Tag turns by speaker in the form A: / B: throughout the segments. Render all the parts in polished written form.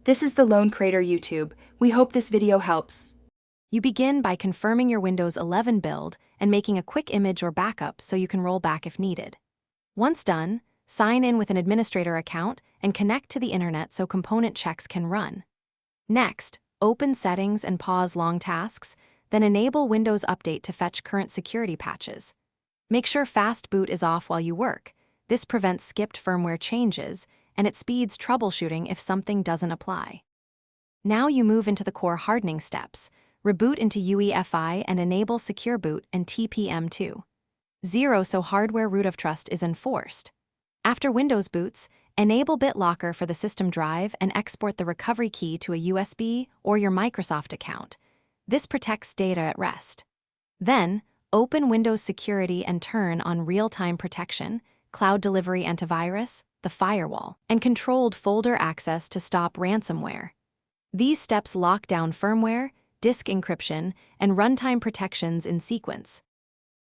A: This is the Lone Crater YouTube. We hope this video helps.
B: You begin by confirming your Windows 11 build and making a quick image or backup so you can roll back if needed. Once done, sign in with an administrator account and connect to the internet so component checks can run. Next, open Settings and pause long tasks, then enable Windows Update to fetch current security patches. Make sure Fast Boot is off while you work. This prevents skipped firmware changes, and it speeds troubleshooting if something doesn't apply. Now you move into the core hardening steps. Reboot into UEFI and enable Secure Boot and TPM2. 0 so hardware root of trust is enforced. After Windows boots, enable BitLocker for the system drive and export the recovery key to a USB or your Microsoft account. This protects data at rest. Then, open Windows Security and turn on real-time protection, cloud delivery antivirus, the firewall, and controlled folder access to stop ransomware. These steps lock down firmware, disk encryption, and runtime protections in sequence.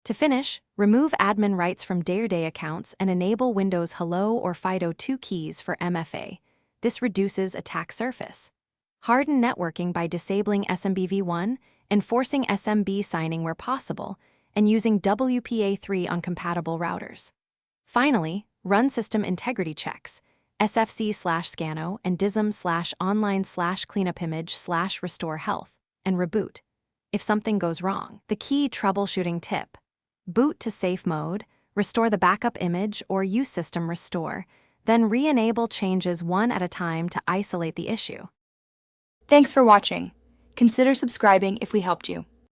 B: To finish, remove admin rights from day-to-day accounts and enable Windows Hello or FIDO2 keys for MFA. This reduces attack surface. Harden networking by disabling SMBv1, enforcing SMB signing where possible, and using WPA3 on compatible routers. Finally, run system integrity checks, SFC/Scano and DISM/online/cleanupimage/restore health, and reboot. If something goes wrong, the key troubleshooting tip: boot to safe mode, restore the backup image or use system restore, then re-enable changes one at a time to isolate the issue.
A: Thanks for watching. Consider subscribing if we helped you.